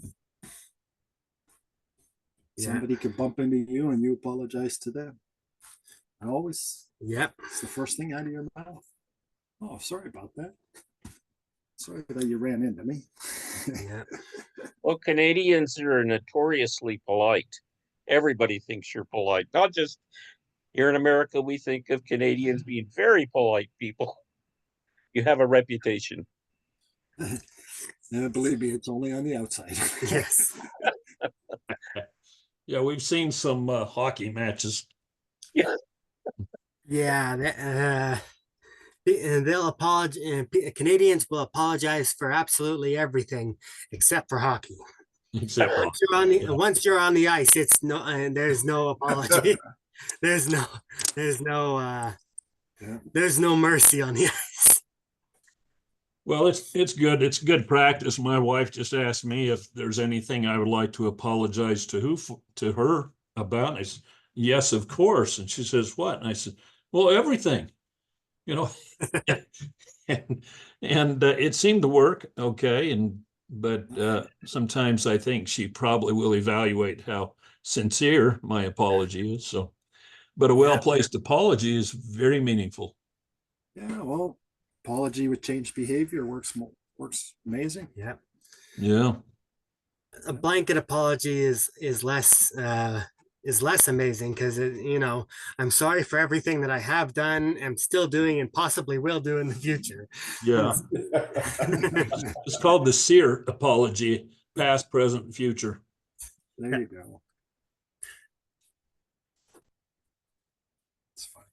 Somebody could bump into you and you apologize to them. Always, Yep. it's the first thing out of your mouth. Oh, sorry about that. Sorry that you ran into me. Yeah. Well, Canadians are notoriously polite. Everybody thinks you're polite. Not just here in America, we think of Canadians being very polite people. You have a reputation. Believe me, it's only on the outside. Yes. Yeah, we've seen some hockey matches. Yeah. They'll apologize. Canadians will apologize for absolutely everything except for hockey. Except for yeah. Once you're on the ice, it's no, and there's no apology. there's no mercy on the ice. Well, it's good. It's good practice. My wife just asked me if there's anything I would like to apologize to her about. And I said, yes, of course. And she says, what? And I said, well, everything. And it seemed to work okay. But sometimes I think she probably will evaluate how sincere my apology is. So, but a well-placed apology is very meaningful. Yeah, well, apology with changed behavior works amazing. Yeah. Yeah. A blanket apology is less amazing because I'm sorry for everything that I have done, am still doing, and possibly will do in the future. Yeah. It's called the SEER apology, past, present, and future. There you go. It's fine.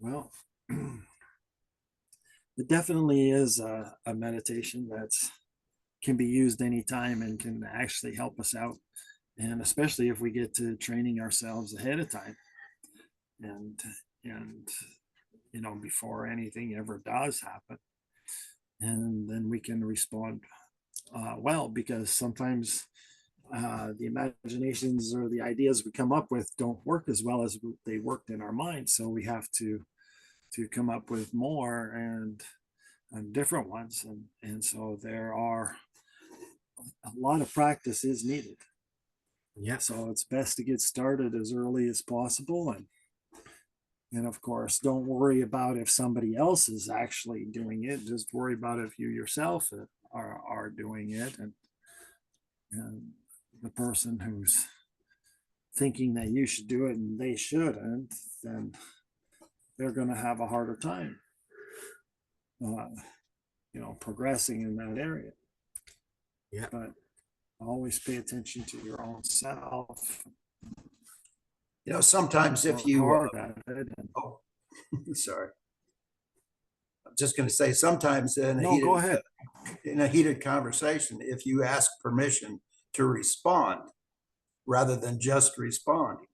Well, it definitely is a meditation that can be used anytime and can actually help us out. And especially if we get to training ourselves ahead of time and before anything ever does happen. And then we can respond well, because sometimes the imaginations or the ideas we come up with don't work as well as they worked in our mind. So we have to come up with more and different ones. And so there are a lot of practice is needed. Yeah. So it's best to get started as early as possible. And of course, don't worry about if somebody else is actually doing it. Just worry about if you yourself are doing it. And the person who's thinking that you should do it and they shouldn't, then they're going to have a harder time, progressing in that area. Yeah. But always pay attention to your own self. Sometimes if you, oh, sorry. I'm just going to say sometimes go ahead. In a heated conversation, if you ask permission to respond rather than just responding,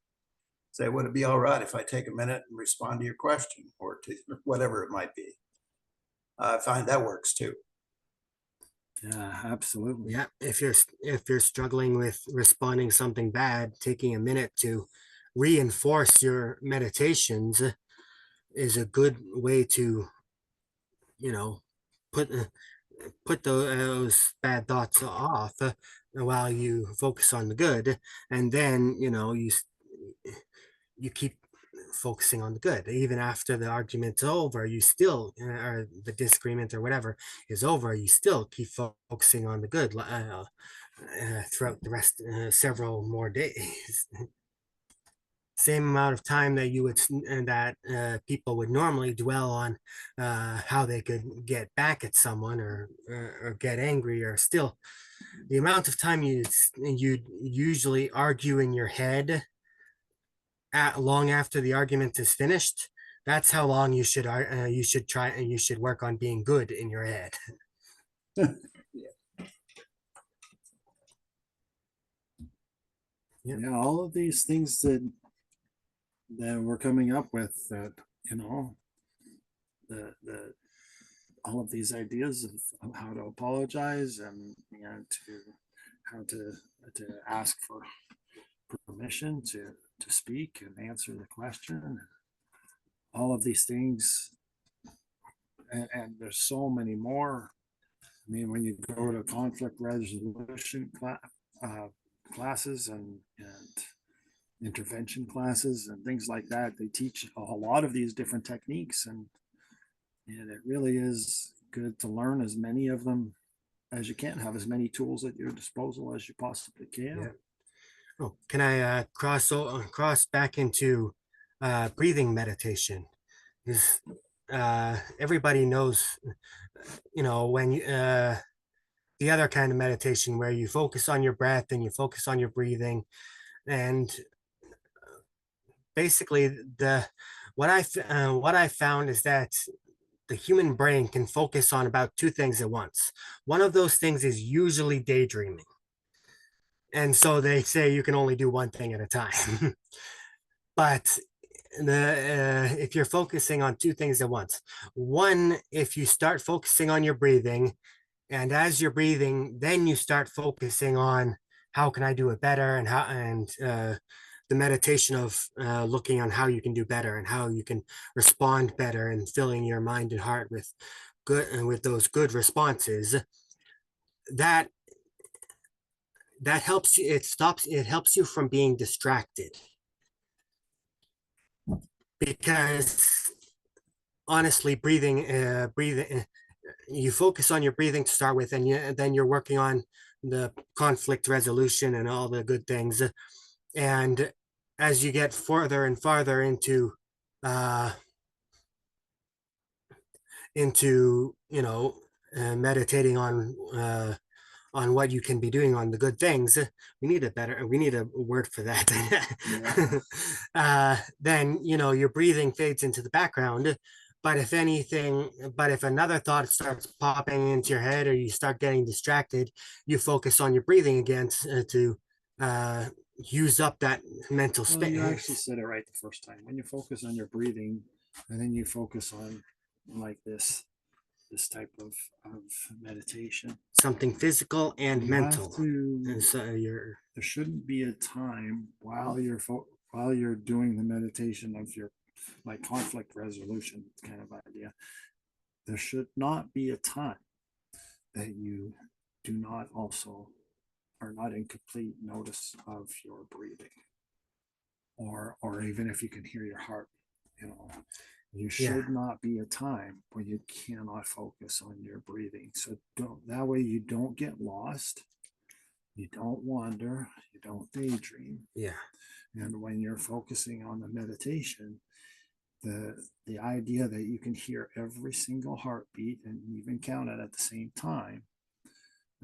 say, would it be all right if I take a minute and respond to your question or to whatever it might be? I find that works too. Yeah, absolutely. Yeah. If you're struggling with responding something bad, taking a minute to reinforce your meditations is a good way to, put those bad thoughts off while you focus on the good. And then, you keep focusing on the good. Even after the argument's over, you still, or the disagreement or whatever is over, you still keep focusing on the good throughout the rest, several more days. Same amount of time that you would that people would normally dwell on how they could get back at someone or get angry, or still the amount of time you usually argue in your head long after the argument is finished. That's how long you should try, and you should work on being good in your head. Yeah, all of these things that we're coming up with, that, you know, the all of these ideas of how to apologize, and to how to ask for permission to speak and answer the question, all of these things, and there's so many more. I mean, when you go to conflict resolution classes and intervention classes and things like that, they teach a lot of these different techniques, and it really is good to learn as many of them as you can, have as many tools at your disposal as you possibly can. Yeah. Oh, can I cross back into breathing meditation? Because everybody knows, you know, when the other kind of meditation where you focus on your breath and you focus on your breathing, and basically what I found is that the human brain can focus on about two things at once. One of those things is usually daydreaming. And so they say you can only do one thing at a time. But if you're focusing on two things at once, one, if you start focusing on your breathing, and as you're breathing, then you start focusing on how can I do it better, and the meditation of looking on how you can do better and how you can respond better, and filling your mind and heart with good, and with those good responses, that helps you. It helps you from being distracted, because honestly, breathing, you focus on your breathing to start with, and then you're working on the conflict resolution and all the good things. And as you get further and farther into meditating on what you can be doing on the good things, we need a word for that. Then your breathing fades into the background. But if another thought starts popping into your head, or you start getting distracted, you focus on your breathing again to use up that mental Well, you actually space. said it right the first time. When you focus on your breathing, and then you focus on like this type of meditation, Something physical and you mental. have to, And so there shouldn't be a time while you're doing the meditation of your like conflict resolution kind of idea. There should not be a time that you do not also are not in complete notice of your breathing, or even if you can hear your heart. You should not be a time when you cannot focus on your breathing. So that way you don't get lost, you don't wander, you don't daydream. Yeah. And when you're focusing on the meditation, the idea that you can hear every single heartbeat and even count it at the same time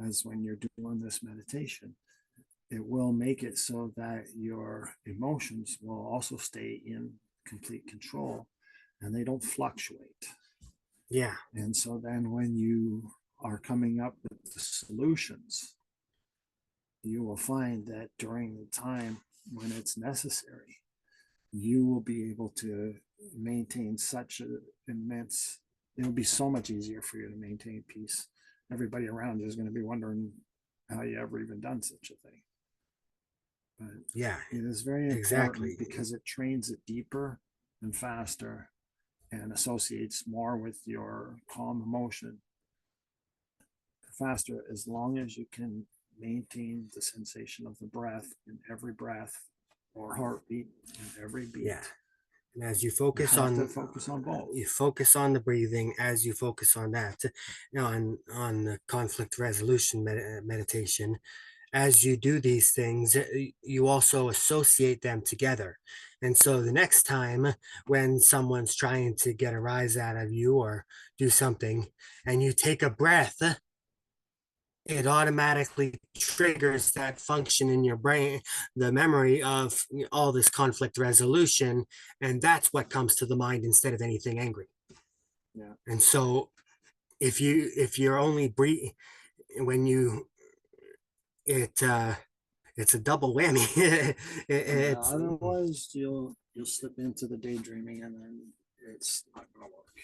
as when you're doing this meditation, it will make it so that your emotions will also stay in complete control and they don't fluctuate. Yeah. And so then when you are coming up with the solutions, you will find that during the time when it's necessary, you will be able to maintain such an immense, it'll be so much easier for you to maintain peace. Everybody around you is going to be wondering how you ever even done such a thing. But Yeah. it is very important, Exactly. because it trains it deeper and faster and associates more with your calm emotion faster, as long as you can maintain the sensation of the breath in every breath, or heartbeat in every beat. Yeah. And as you You focus have on to focus on both. you focus on the breathing, as you focus on that, on the conflict resolution meditation, as you do these things, you also associate them together. And so the next time when someone's trying to get a rise out of you or do something, and you take a breath, it automatically triggers that function in your brain, the memory of all this conflict resolution. And that's what comes to the mind instead of anything angry. Yeah. And so if you're only breathe when you it's a double whammy. Yeah, It's otherwise you'll slip into the daydreaming and then it's not gonna work.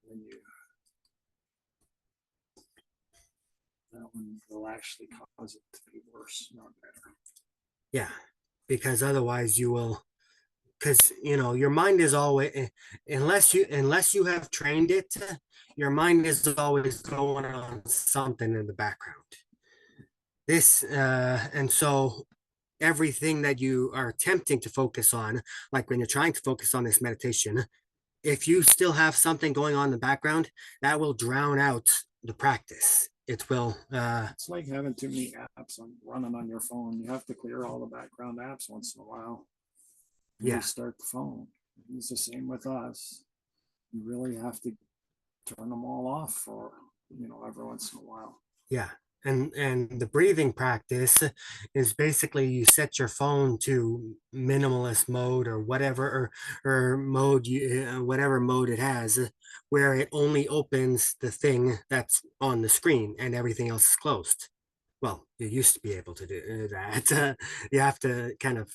When you that one will actually cause it to be worse, not better. yeah, because otherwise you will, because your mind is always, unless you have trained it, your mind is always going on something in the background. And so everything that you are attempting to focus on, like when you're trying to focus on this meditation, if you still have something going on in the background, that will drown out the practice. It will It's like having too many apps on running on your phone. You have to clear all the background apps once in a while. Yeah. Restart the phone. It's the same with us. You really have to turn them all off for every once in a while. yeah. And the breathing practice is basically you set your phone to minimalist mode or whatever, or mode whatever mode it has, where it only opens the thing that's on the screen and everything else is closed. Well, you used to be able to do that. You have to kind of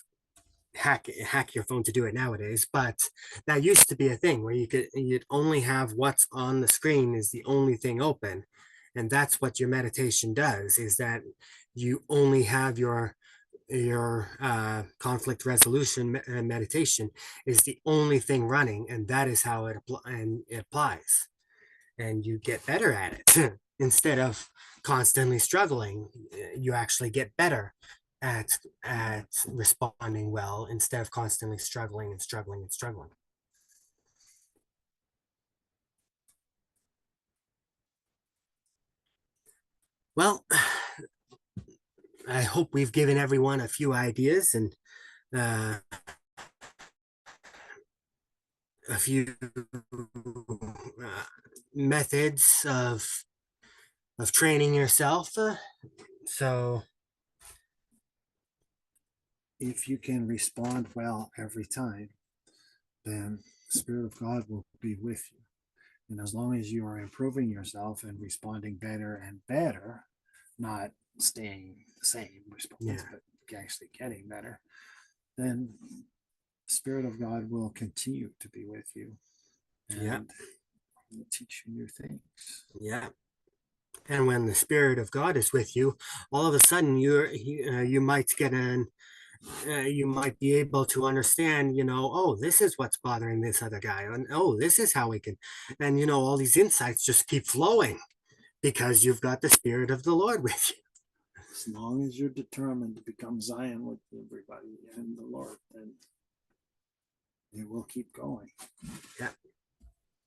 hack your phone to do it nowadays, but that used to be a thing where you'd only have what's on the screen is the only thing open. And that's what your meditation does, is that you only have your conflict resolution meditation is the only thing running, and that is how it applies, and you get better at it. Instead of constantly struggling, you actually get better at responding well instead of constantly struggling and struggling and struggling. Well, I hope we've given everyone a few ideas and a few methods of training yourself. So If you can respond well every time, then the Spirit of God will be with you. And as long as you are improving yourself and responding better and better, not staying the same response, Yeah. but actually getting better, then the Spirit of God will continue to be with you and Yeah. will teach you new things. yeah. And when the Spirit of God is with you, all of a sudden you might get you might be able to understand, oh, this is what's bothering this other guy, and oh, this is how we can, and all these insights just keep flowing because you've got the Spirit of the Lord with you. As long as you're determined to become Zion with everybody and the Lord, then it will keep going. Yeah.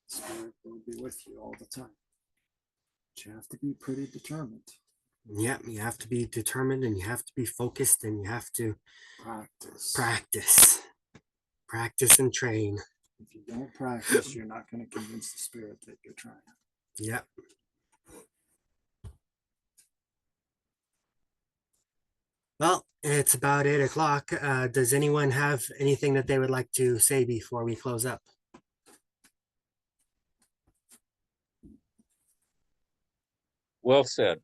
Spirit will be with you all the time. But you have to be pretty determined. Yeah, you have to be determined, and you have to be focused, and you have to Practice. practice and train. If you don't practice, you're not going to convince the Spirit that you're trying. Yeah. Well, it's about 8 o'clock. Does anyone have anything that they would like to say before we close up? Well said.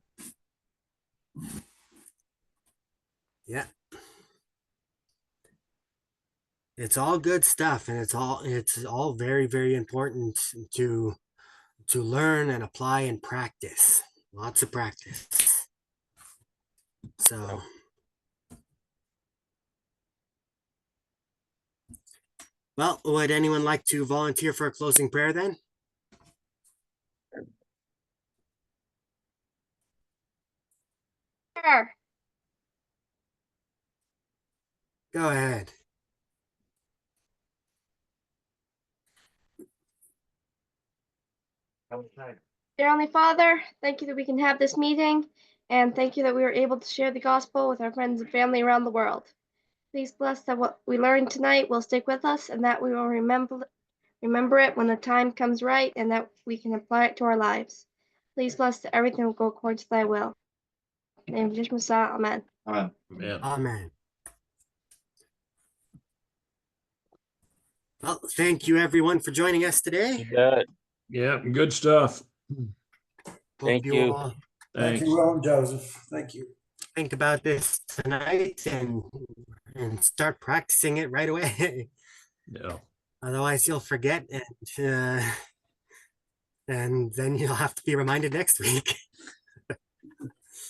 Yeah. It's all good stuff, and it's all very, very important to learn and apply and practice. Lots of practice. So well, would anyone like to volunteer for a closing prayer then? Sure. Go ahead. Dear Heavenly Father, thank you that we can have this meeting, and thank you that we were able to share the gospel with our friends and family around the world. Please bless that what we learned tonight will stick with us, and that we will remember it when the time comes right, and that we can apply it to our lives. Please bless that everything will go according to thy will. In the name of Yeshua Messiah, amen. Yeah. Amen. Well, thank you everyone for joining us today. Yeah, good stuff. Hope Thank you you. all Thanks. Thank you, Will and Joseph. Thank you. think about this tonight and start practicing it right away. Yeah. Otherwise, you'll forget, and then you'll have to be reminded next week.